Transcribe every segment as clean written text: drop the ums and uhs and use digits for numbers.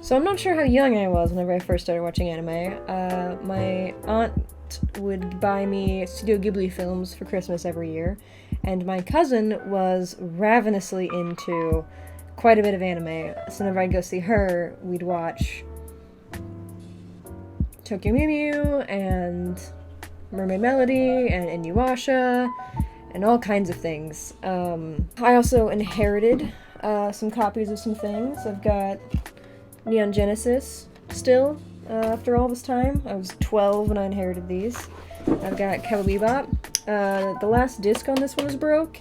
So I'm not sure how young I was whenever I first started watching anime. My aunt would buy me Studio Ghibli films for Christmas every year, and my cousin was ravenously into quite a bit of anime. So whenever I'd go see her, we'd watch Tokyo Mew Mew and Mermaid Melody and Inuyasha and all kinds of things. I also inherited some copies of some things. I've got Neon Genesis still, after all this time. I was 12 when I inherited these. I've got Cowboy Bebop. The last disc on this one is broke,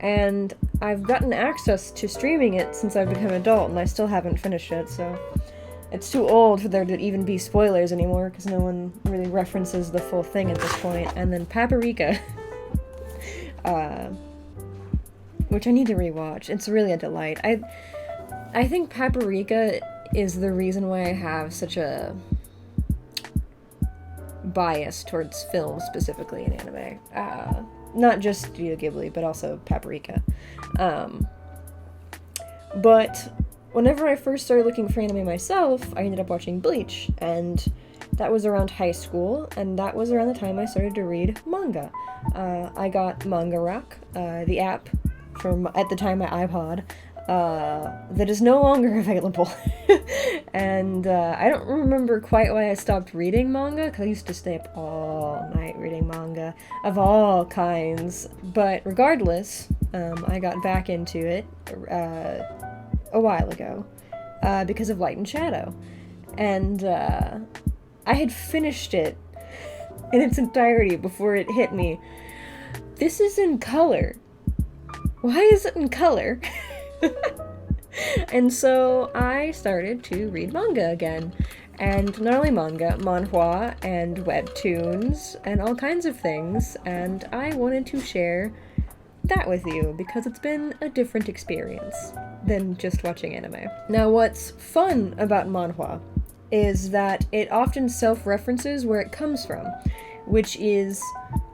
and I've gotten access to streaming it since I've become an adult, and I still haven't finished it, so it's too old for there to even be spoilers anymore, because no one really references the full thing at this point. And then Paprika, which I need to rewatch. It's really a delight. I think Paprika is the reason why I have such a bias towards film, specifically in anime. Not just Studio Ghibli, but also Paprika. But whenever I first started looking for anime myself, I ended up watching Bleach, and that was around high school, and that was around the time I started to read manga. I got Manga Rock, the app from, at the time, my iPod, that is no longer available. And I don't remember quite why I stopped reading manga, because I used to stay up all night reading manga of all kinds. But regardless, I got back into it a while ago, because of Light and Shadow. And I had finished it in its entirety before it hit me. This is in color. Why is it in color? And so I started to read manga again. And not only manga, manhwa, and webtoons, and all kinds of things. And I wanted to share that with you, because it's been a different experience than just watching anime. Now, what's fun about manhwa is that it often self-references where it comes from, which is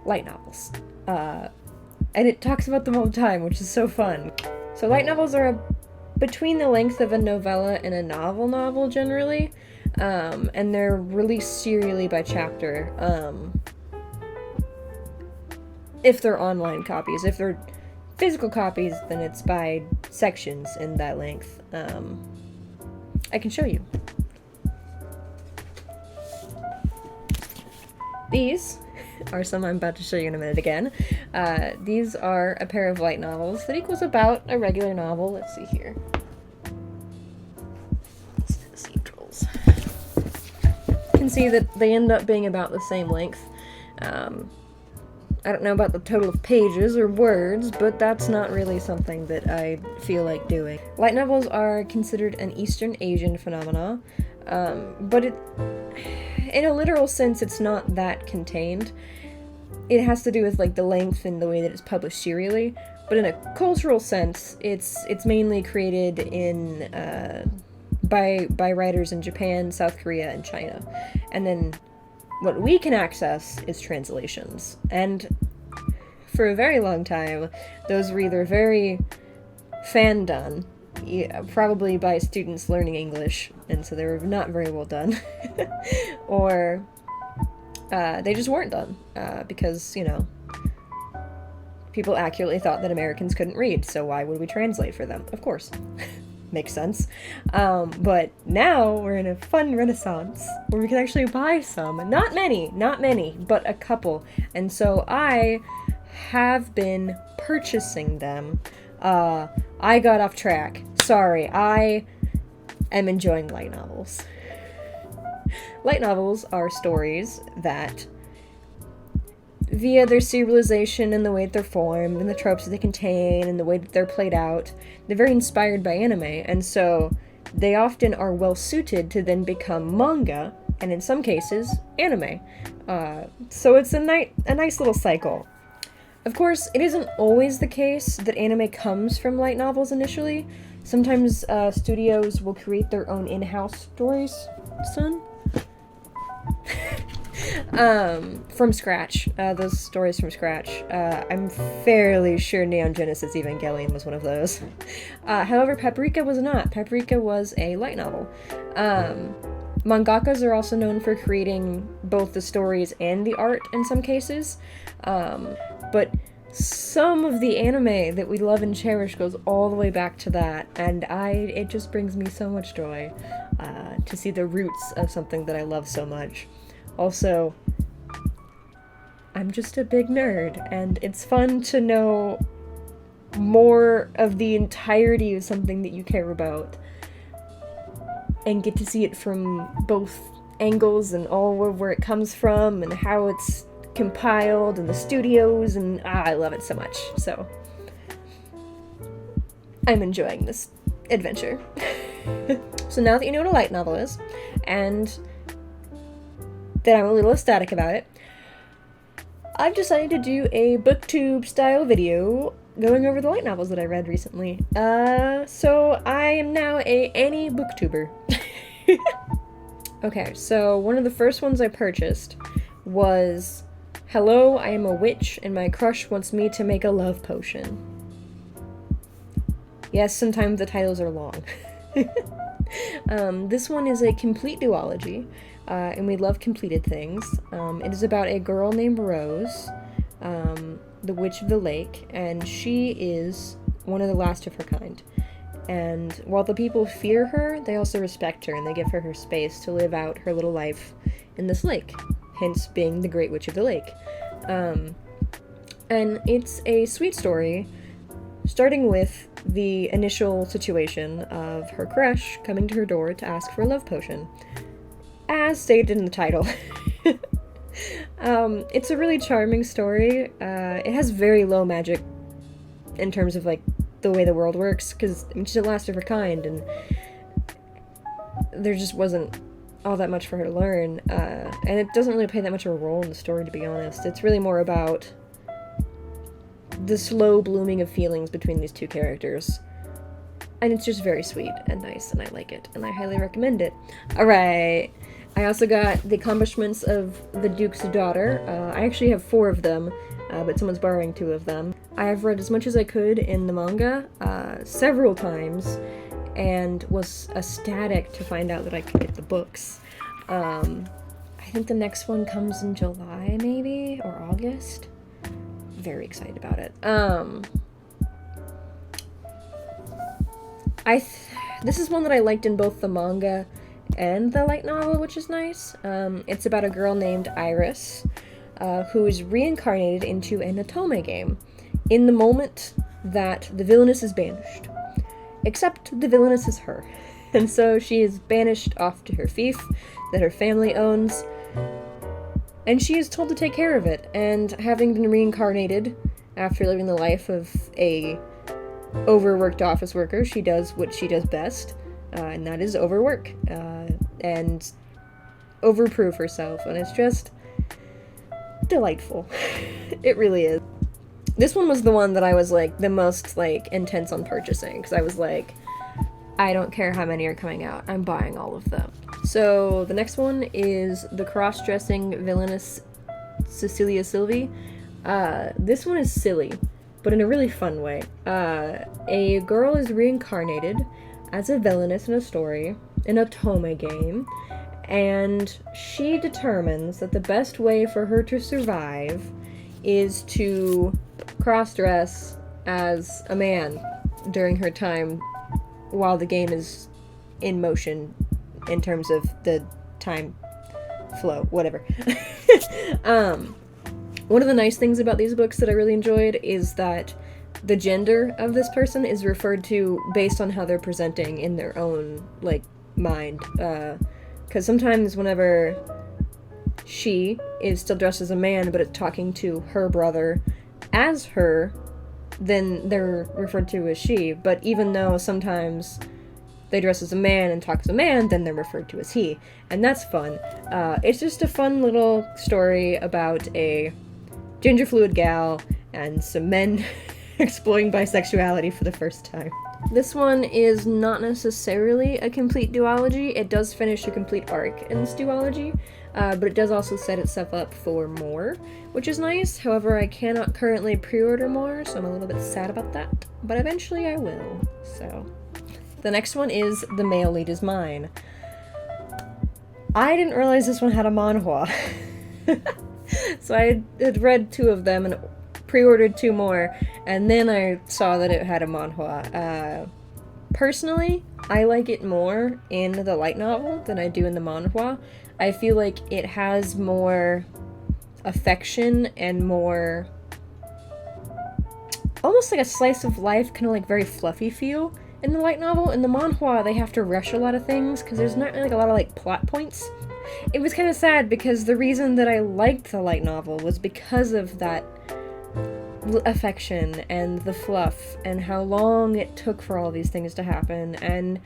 light novels. And it talks about them all the time, which is so fun. So light novels are between the length of a novella and a novel generally, and they're released serially by chapter. If they're online copies. If they're physical copies, then it's by sections in that length. I can show you. These are some I'm about to show you in a minute again. These are a pair of light novels that equals about a regular novel. Let's see here. Cathedrals. You can see that they end up being about the same length. I don't know about the total of pages or words, but that's not really something that I feel like doing. Light novels are considered an Eastern Asian phenomena, but in a literal sense, it's not that contained. It has to do with like the length and the way that it's published serially, but in a cultural sense, it's mainly created in by writers in Japan, South Korea, and China, and then what we can access is translations. And for a very long time, those were either very fan-done, probably by students learning English, and so they were not very well done, or they just weren't done, because, you know, people accurately thought that Americans couldn't read, so why would we translate for them? Of course. Makes sense. But now we're in a fun renaissance where we can actually buy some. Not many, but a couple. And so I have been purchasing them. I got off track. Sorry, I am enjoying light novels. Light novels are stories that, via their serialization and the way that they're formed and the tropes that they contain and the way that they're played out, they're very inspired by anime, and so they often are well suited to then become manga, and in some cases, anime. So it's a nice little cycle. Of course, it isn't always the case that anime comes from light novels initially. Sometimes studios will create their own in-house stories. Son? From scratch. Those stories from scratch. I'm fairly sure Neon Genesis Evangelion was one of those. However, Paprika was not. Paprika was a light novel. Mangakas are also known for creating both the stories and the art in some cases. But some of the anime that we love and cherish goes all the way back to that, and it just brings me so much joy to see the roots of something that I love so much. Also, I'm just a big nerd, and it's fun to know more of the entirety of something that you care about and get to see it from both angles and all of where it comes from and how it's compiled and the studios, and I love it so much. So I'm enjoying this adventure. So now that you know what a light novel is, and that I'm a little ecstatic about it, I've decided to do a booktube style video going over the light novels that I read recently. So I am now a Annie booktuber. Okay, so one of the first ones I purchased was Hello, I am a witch and my crush wants me to make a love potion. Yes, sometimes the titles are long. This one is a complete duology, and we love completed things. It is about a girl named Rose, the Witch of the Lake, and she is one of the last of her kind. And while the people fear her, they also respect her, and they give her her space to live out her little life in this lake, hence being the Great Witch of the Lake. And it's a sweet story, starting with the initial situation of her crush coming to her door to ask for a love potion, as stated in the title. It's a really charming story. It has very low magic in terms of, like, the way the world works, because she's the last of her kind, and there just wasn't all that much for her to learn, and it doesn't really play that much of a role in the story, to be honest. It's really more about the slow blooming of feelings between these two characters, and it's just very sweet and nice, and I like it, and I highly recommend it. Alright, I also got The Accomplishments of the Duke's Daughter. I actually have 4 of them, but someone's borrowing 2 of them. I have read as much as I could in the manga several times, and was ecstatic to find out that I could get the books. I think the next one comes in July, maybe, or August. Very excited about it. This is one that I liked in both the manga and the light novel, which is nice. It's about a girl named Iris, who is reincarnated into an Otome game in the moment that the villainess is banished. Except the villainess is her. And so she is banished off to her fief that her family owns, and she is told to take care of it. And having been reincarnated after living the life of a overworked office worker, she does what she does best, and that is overwork and overprove herself, and it's just delightful. It really is. This one was the one that I was, like, the most, like, intense on purchasing, because I was like, I don't care how many are coming out, I'm buying all of them. So the next one is the cross-dressing Villainess Cecilia Sylvie. This one is silly, but in a really fun way. A girl is reincarnated as a villainess in a story, in a Otome game, and she determines that the best way for her to survive is to cross-dress as a man during her time while the game is in motion in terms of the time flow, whatever. One of the nice things about these books that I really enjoyed is that the gender of this person is referred to based on how they're presenting in their own, like, mind. Because sometimes whenever she is still dressed as a man but is talking to her brother as her, then they're referred to as she. But even though sometimes they dress as a man and talk as a man, then they're referred to as he. And that's fun. It's just a fun little story about a ginger fluid gal and some men exploring bisexuality for the first time. This one is not necessarily a complete duology. It does finish a complete arc in this duology. but it does also set itself up for more, which is nice. However, I cannot currently pre-order more, so I'm a little bit sad about that, but eventually I will. So the next one is The Male Lead Is Mine. I didn't realize this one had a manhwa. So I had read 2 of them and pre-ordered 2 more, and then I saw that it had a manhwa. Personally, I like it more in the light novel than I do in the manhwa. I feel like it has more affection and more, almost like a slice of life, kind of like very fluffy feel in the light novel. In the manhwa, they have to rush a lot of things because there's not really like a lot of like plot points. It was kind of sad because the reason that I liked the light novel was because of that affection and the fluff and how long it took for all these things to happen and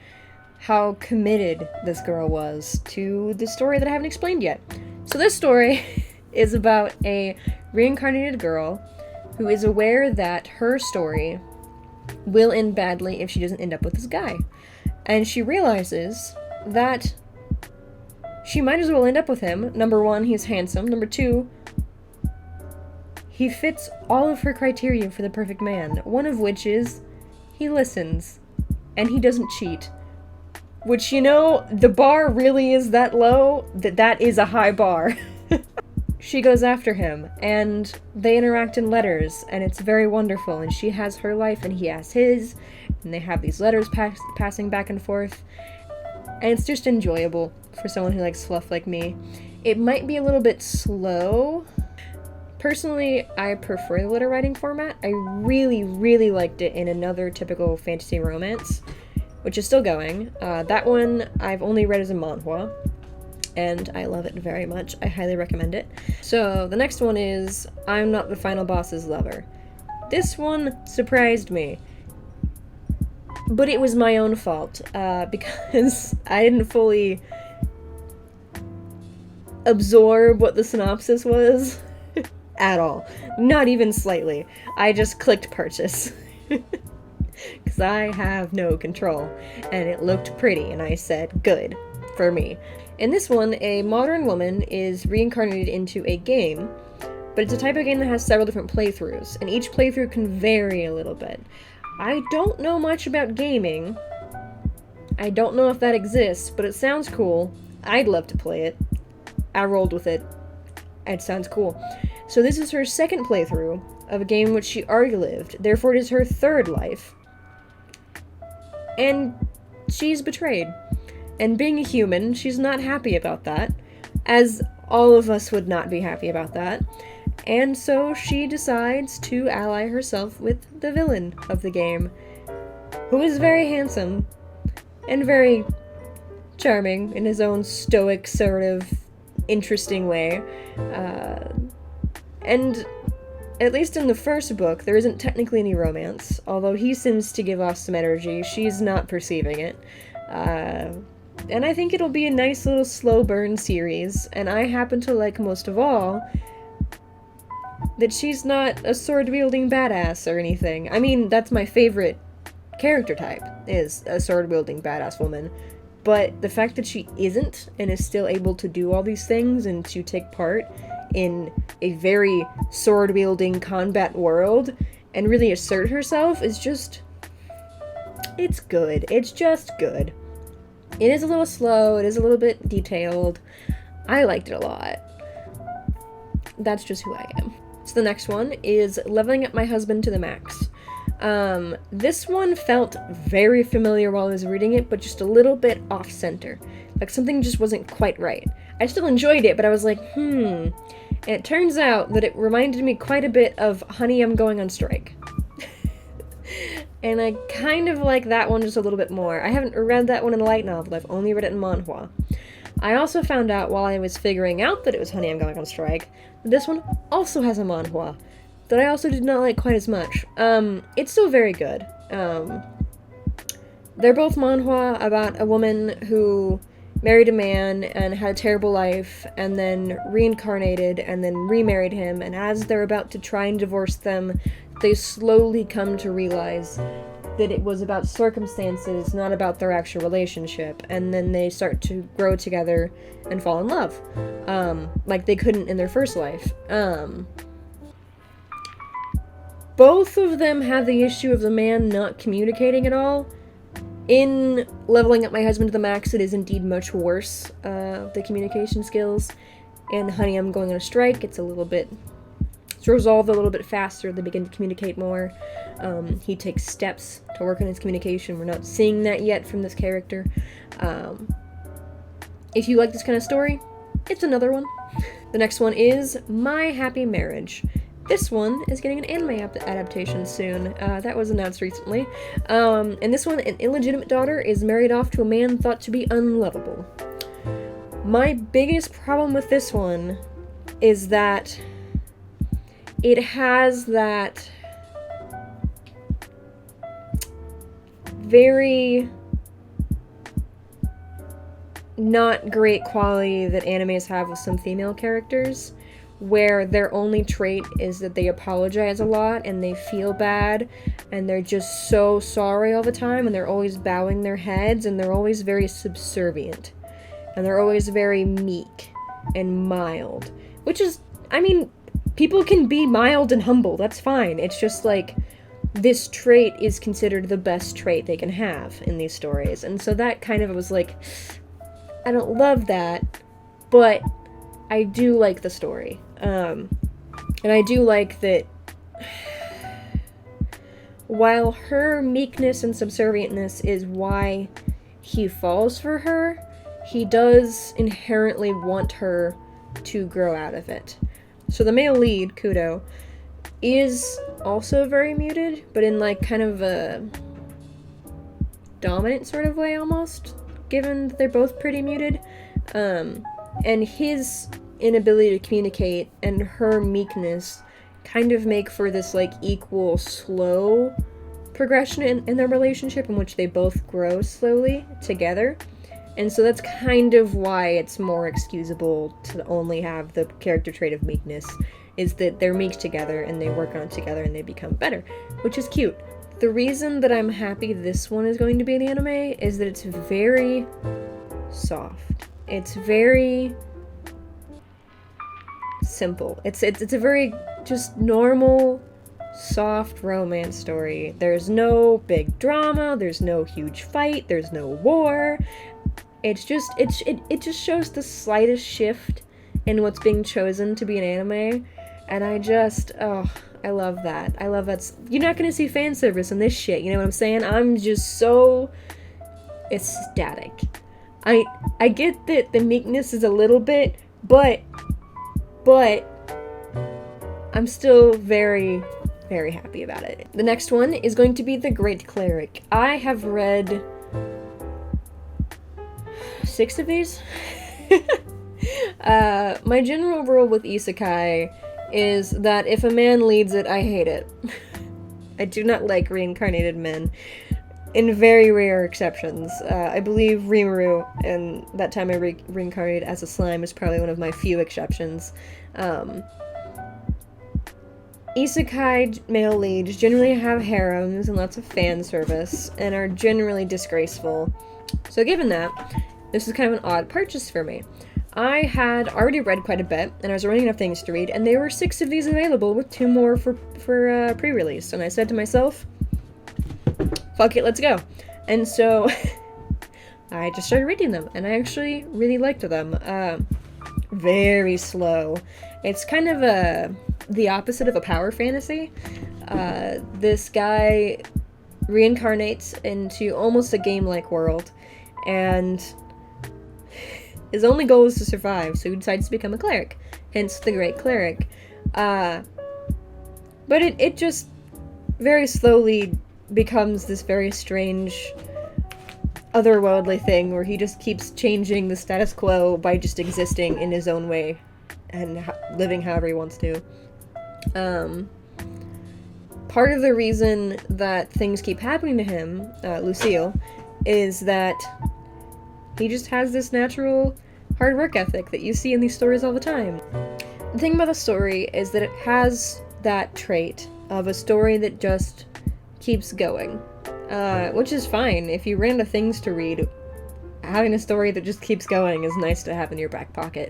how committed this girl was to the story that I haven't explained yet. So this story is about a reincarnated girl who is aware that her story will end badly if she doesn't end up with this guy. And she realizes that she might as well end up with him. Number 1, he's handsome. Number 2, he fits all of her criteria for the perfect man. One of which is he listens and he doesn't cheat. Which, you know, the bar really is that low that is a high bar. She goes after him, and they interact in letters, and it's very wonderful, and she has her life, and he has his, and they have these letters passing back and forth, and it's just enjoyable for someone who likes fluff like me. It might be a little bit slow. Personally, I prefer the letter writing format. I really, really liked it in another typical fantasy romance, which is still going. That one I've only read as a manhwa, and I love it very much. I highly recommend it. So the next one is I'm Not the Final Boss's Lover. This one surprised me, but it was my own fault, because I didn't fully absorb what the synopsis was at all. Not even slightly. I just clicked purchase. Because I have no control, and it looked pretty, and I said, good, for me. In this one, a modern woman is reincarnated into a game, but it's a type of game that has several different playthroughs, and each playthrough can vary a little bit. I don't know much about gaming. I don't know if that exists, but it sounds cool. I'd love to play it. I rolled with it. It sounds cool. So this is her second playthrough of a game in which she already lived, therefore it is her third life. And she's betrayed. And being a human, she's not happy about that, as all of us would not be happy about that. And so she decides to ally herself with the villain of the game, who is very handsome and very charming in his own stoic, sort of interesting way. And at least in the first book, there isn't technically any romance, although he seems to give off some energy. She's not perceiving it. And I think it'll be a nice little slow burn series, and I happen to like most of all that she's not a sword-wielding badass or anything. I mean, that's my favorite character type, is a sword-wielding badass woman. But the fact that she isn't, and is still able to do all these things, and to take part in a very sword-wielding combat world, and really assert herself, is just... it's good. It's just good. It is a little slow, it is a little bit detailed. I liked it a lot. That's just who I am. So the next one is Leveling Up My Husband to the Max. This one felt very familiar while I was reading it, but just a little bit off-center. Like something just wasn't quite right. I still enjoyed it, but I was like, And it turns out that it reminded me quite a bit of Honey, I'm Going on Strike. And I kind of like that one just a little bit more. I haven't read that one in a light novel, I've only read it in manhwa. I also found out while I was figuring out that it was Honey, I'm Going on Strike, that this one also has a manhwa, that I also did not like quite as much. It's still very good. They're both manhwa about a woman who married a man and had a terrible life, and then reincarnated, and then remarried him, and as they're about to try and divorce them, they slowly come to realize that it was about circumstances, not about their actual relationship, and then they start to grow together and fall in love, like they couldn't in their first life. Both of them have the issue of the man not communicating at all. In Leveling Up My Husband to the Max, it is indeed much worse, the communication skills. In Honey, I'm Going on a Strike, it's resolved a little bit faster. They begin to communicate more. He takes steps to work on his communication. We're not seeing that yet from this character. If you like this kind of story, it's another one. The next one is My Happy Marriage. This one is getting an anime adaptation soon. That was announced recently. And this one, an illegitimate daughter is married off to a man thought to be unlovable. My biggest problem with this one is that it has that very not great quality that animes have with some female characters, where their only trait is that they apologize a lot and they feel bad and they're just so sorry all the time and they're always bowing their heads and they're always very subservient and they're always very meek and mild, which is, I mean, people can be mild and humble, that's fine. It's just like, this trait is considered the best trait they can have in these stories, and so that kind of was like, I don't love that, but I do like the story. And I do like that while her meekness and subservientness is why he falls for her, he does inherently want her to grow out of it. So the male lead, Kudo, is also very muted, but in like kind of a dominant sort of way almost, given that they're both pretty muted. And his inability to communicate and her meekness kind of make for this like equal slow progression in their relationship, in which they both grow slowly together. And so that's kind of why it's more excusable to only have the character trait of meekness, is that they're meek together and they work on it together and they become better, which is cute. The reason that I'm happy this one is going to be an anime is that it's very soft. It's very simple. It's a very just normal, soft romance story. There's no big drama, there's no huge fight, there's no war. It's just, it just shows the slightest shift in what's being chosen to be an anime, and I love that. I love that. You're not gonna see fan service in this shit, you know what I'm saying? I'm just so ecstatic. I get that the meekness is a little bit, but I'm still very, very happy about it. The next one is going to be The Great Cleric. I have read 6 of these. My general rule with isekai is that if a man leads it, I hate it. I do not like reincarnated men. In very rare exceptions. I believe Rimuru, and that time I reincarnated as a slime, is probably one of my few exceptions. Isekai male leads generally have harems and lots of fan service, and are generally disgraceful. So given that, this is kind of an odd purchase for me. I had already read quite a bit, and I was running out of things to read, and there were 6 of these available, with 2 more for pre-release, and I said to myself, fuck it, let's go. And so I just started reading them, and I actually really liked them. Very slow. It's kind of the opposite of a power fantasy. This guy reincarnates into almost a game-like world, and his only goal is to survive, so he decides to become a cleric, hence the Great Cleric. But it just very slowly becomes this very strange, otherworldly thing where he just keeps changing the status quo by just existing in his own way and living however he wants to. Part of the reason that things keep happening to him, Lucille, is that he just has this natural hard work ethic that you see in these stories all the time. The thing about the story is that it has that trait of a story that just keeps going. which is fine. If you ran out of things to read, having a story that just keeps going is nice to have in your back pocket.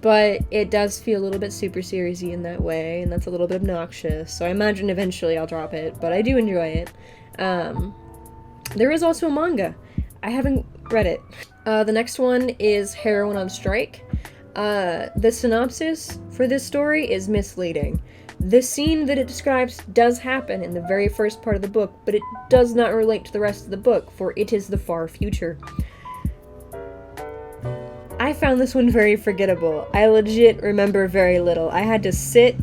But it does feel a little bit super serious-y in that way, and that's a little bit obnoxious, so I imagine eventually I'll drop it, but I do enjoy it. There is also a manga. I haven't read it. The next one is Heroine On Strike. The synopsis for this story is misleading. The scene that it describes does happen in the very first part of the book, but it does not relate to the rest of the book, for it is the far future. I found this one very forgettable. I legit remember very little. I had to sit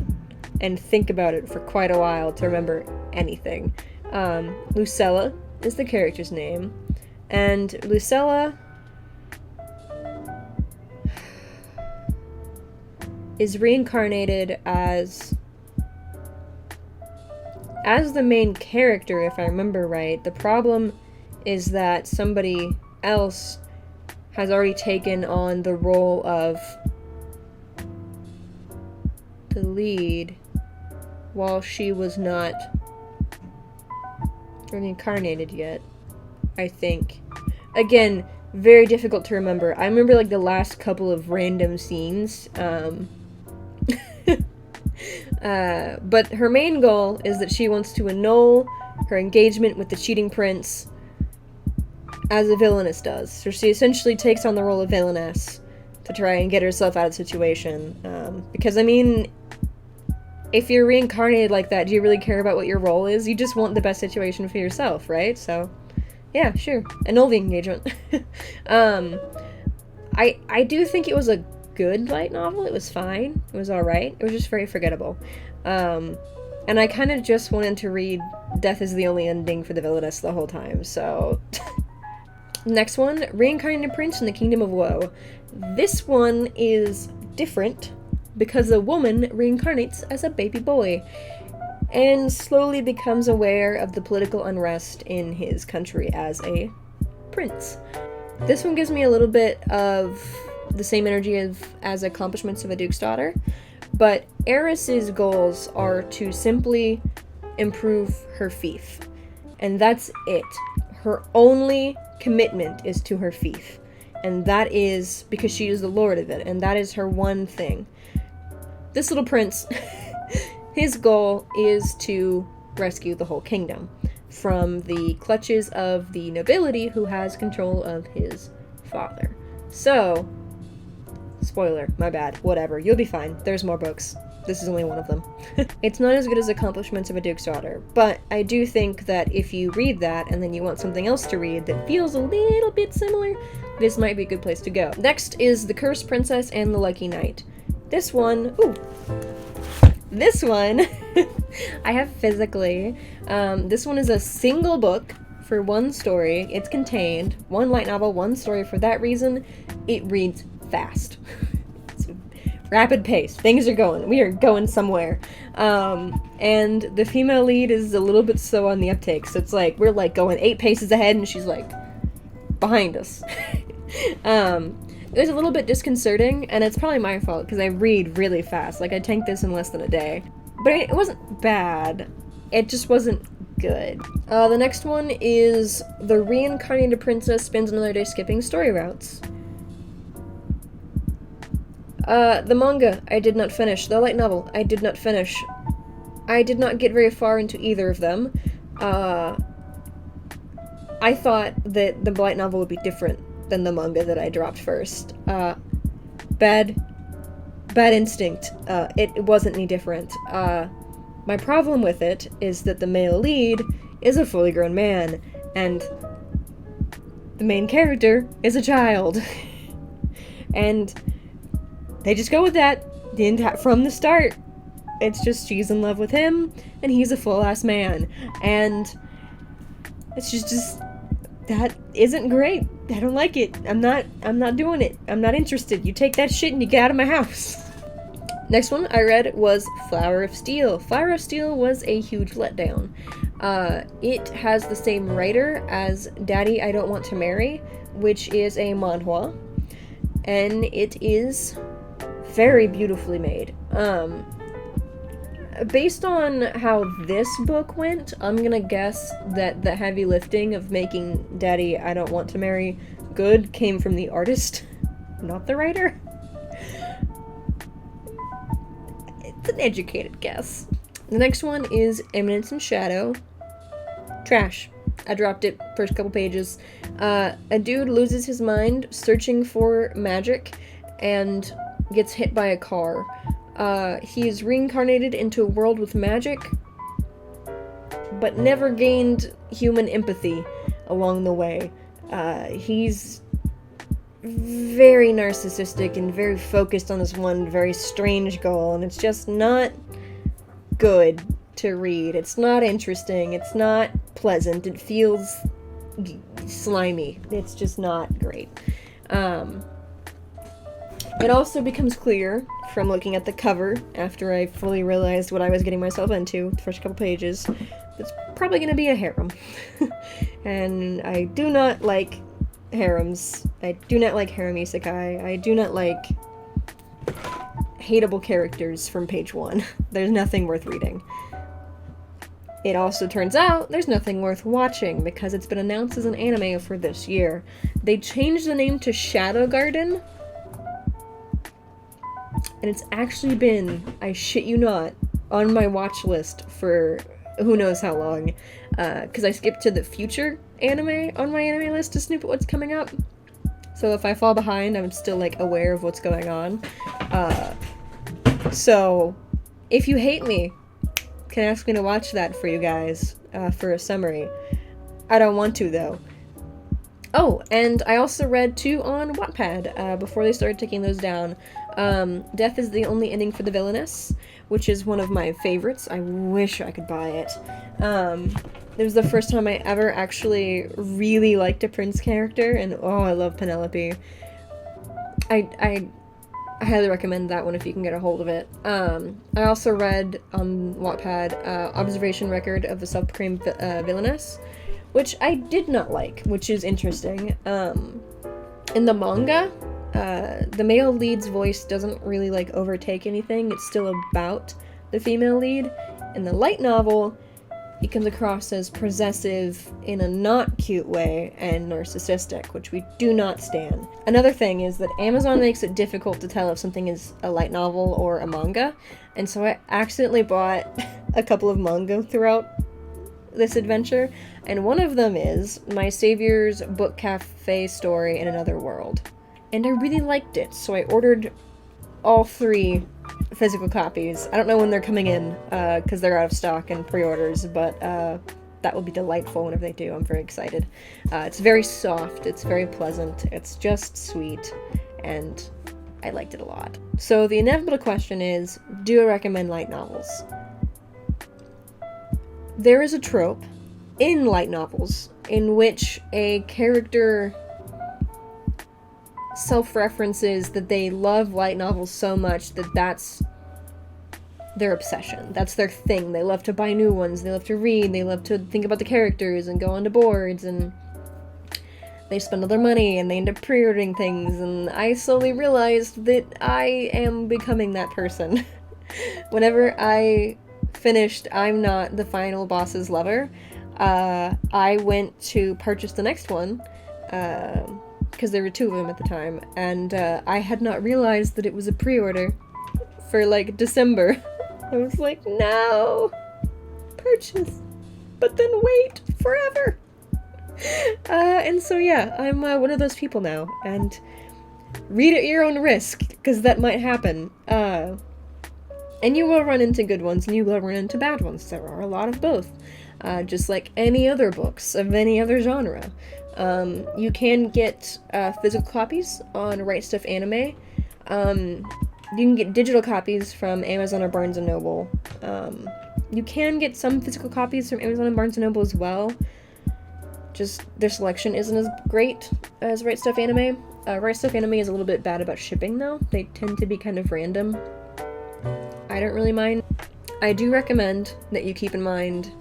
and think about it for quite a while to remember anything. Lucella is the character's name, and Lucella is reincarnated as the main character, if I remember right. The problem is that somebody else has already taken on the role of the lead while she was not reincarnated yet, I think. Again, very difficult to remember. I remember like the last couple of random scenes. But her main goal is that she wants to annul her engagement with the cheating prince, as a villainess does. So she essentially takes on the role of villainess to try and get herself out of the situation. Because, I mean, if you're reincarnated like that, do you really care about what your role is? You just want the best situation for yourself, right? So, yeah, sure. Annul the engagement. I do think it was a good light novel. It was fine. It was alright. It was just very forgettable. And I kind of just wanted to read Death is the Only Ending for the villainess the whole time, so... Next one, Reincarnated Prince in the Kingdom of Woe. This one is different because a woman reincarnates as a baby boy and slowly becomes aware of the political unrest in his country as a prince. This one gives me a little bit of the same energy as Accomplishments of a Duke's Daughter, but Eris's goals are to simply improve her fief, and that's it. Her only commitment is to her fief, and that is because she is the lord of it, and that is her one thing. This little prince, his goal is to rescue the whole kingdom from the clutches of the nobility who has control of his father. So, spoiler, my bad, whatever, you'll be fine, there's more books. This is only one of them. It's not as good as Accomplishments of a Duke's Daughter, but I do think that if you read that and then you want something else to read that feels a little bit similar, this might be a good place to go. Next is The Cursed Princess and the Lucky Knight. This one, I have physically. This one is a single book for one story. It's contained, one light novel, one story. For that reason, it reads fast. Rapid pace. Things are going. We are going somewhere. And the female lead is a little bit slow on the uptake. So it's like, we're like going 8 paces ahead and she's like behind us. It was a little bit disconcerting, and it's probably my fault because I read really fast. Like, I tanked this in less than a day. But it wasn't bad. It just wasn't good. The next one is The Reincarnated Princess Spends Another Day Skipping Story Routes. The manga, I did not finish. The light novel, I did not finish. I did not get very far into either of them. I thought that the light novel would be different than the manga that I dropped first. Bad instinct. It wasn't any different. My problem with it is that the male lead is a fully grown man, and the main character is a child. And they just go with that from the start. It's just she's in love with him, and he's a full-ass man. And it's just that isn't great. I don't like it. I'm not doing it. I'm not interested. You take that shit and you get out of my house. Next one I read was Flower of Steel. Flower of Steel was a huge letdown. It has the same writer as Daddy I Don't Want to Marry, which is a manhwa, and it is very beautifully made. Based on how this book went, I'm gonna guess that the heavy lifting of making Daddy I Don't Want to Marry good came from the artist, not the writer. It's an educated guess. The next one is Eminence in Shadow. Trash. I dropped it first couple pages. A dude loses his mind searching for magic and gets hit by a car. He is reincarnated into a world with magic, but never gained human empathy along the way. He's very narcissistic and very focused on this one very strange goal, and it's just not good to read. It's not interesting. It's not pleasant. It feels slimy. It's just not great. It also becomes clear from looking at the cover, after I fully realized what I was getting myself into, the first couple pages, it's probably going to be a harem. And I do not like harems. I do not like harem isekai. I do not like hateable characters from page 1. There's nothing worth reading. It also turns out there's nothing worth watching because it's been announced as an anime for this year. They changed the name to Shadow Garden, and it's actually been, I shit you not, on my watch list for who knows how long, because I skipped to the future anime on my anime list to snoop at what's coming up. So if I fall behind, I'm still, like, aware of what's going on. So, if you hate me, can ask me to watch that for you guys, for a summary. I don't want to, though. Oh, and I also read 2 on Wattpad, before they started taking those down. Death is the Only Ending for the Villainess, which is one of my favorites. I wish I could buy it. It was the first time I ever actually really liked a Prince character, and oh, I love Penelope. I highly recommend that one if you can get a hold of it. I also read on Wattpad, Observation Record of the Self-Proclaimed Villainess, which I did not like, which is interesting. In the manga, the male lead's voice doesn't really, like, overtake anything. It's still about the female lead. In the light novel, he comes across as possessive in a not cute way and narcissistic, which we do not stand. Another thing is that Amazon makes it difficult to tell if something is a light novel or a manga, and so I accidentally bought a couple of manga throughout this adventure, and one of them is My Savior's Book Cafe Story in Another World. And I really liked it, so I ordered all 3 physical copies. I don't know when they're coming in, because they're out of stock and pre-orders, but that will be delightful whenever they do. I'm very excited. It's very soft, it's very pleasant, it's just sweet, and I liked it a lot. So the inevitable question is, do I recommend light novels? There is a trope in light novels in which a character self-references that they love light novels so much that that's their obsession. That's their thing. They love to buy new ones, they love to read, they love to think about the characters and go onto boards, and they spend all their money and they end up pre-ordering things, and I slowly realized that I am becoming that person. Whenever I finished I'm Not the Final Boss's Lover, I went to purchase the next one, because there were 2 of them at the time, and I had not realized that it was a pre-order for, like, December. I was like, no! Purchase! But then wait forever! And so yeah, I'm one of those people now, and read at your own risk, because that might happen. And you will run into good ones, and you will run into bad ones. There are a lot of both. Just like any other books of any other genre. You can get physical copies on Right Stuff Anime. You can get digital copies from Amazon or Barnes & Noble. You can get some physical copies from Amazon and Barnes & Noble as well. Just their selection isn't as great as Right Stuff Anime. Right Stuff Anime is a little bit bad about shipping, though. They tend to be kind of random. I don't really mind. I do recommend that you keep in mind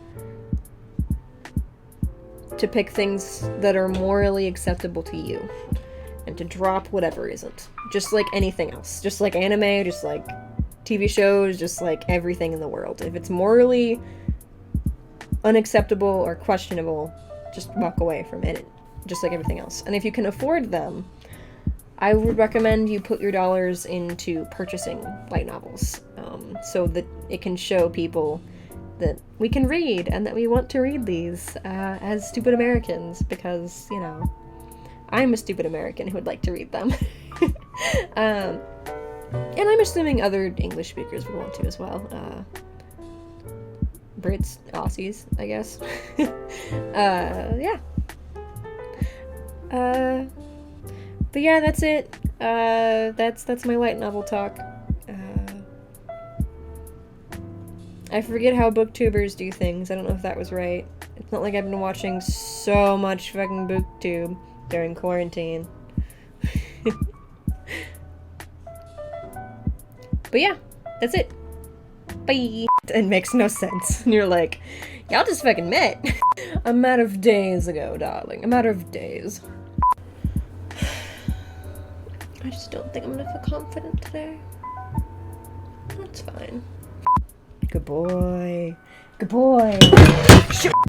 to pick things that are morally acceptable to you, and to drop whatever isn't. Just like anything else. Just like anime, just like TV shows, just like everything in the world. If it's morally unacceptable or questionable, just walk away from it, just like everything else. And if you can afford them, I would recommend you put your dollars into purchasing light novels, so that it can show people that we can read and that we want to read these as stupid Americans, because, you know, I'm a stupid American who would like to read them. And I'm assuming other English speakers would want to as well. Brits, Aussies, I guess. Yeah. But yeah, that's it. That's my light novel talk. I forget how booktubers do things. I don't know if that was right. It's not like I've been watching so much fucking booktube during quarantine. But yeah, that's it. Bye. It makes no sense. And you're like, y'all just fucking met. A matter of days ago, darling. A matter of days. I just don't think I'm gonna feel confident today. That's fine. Good boy. Good boy.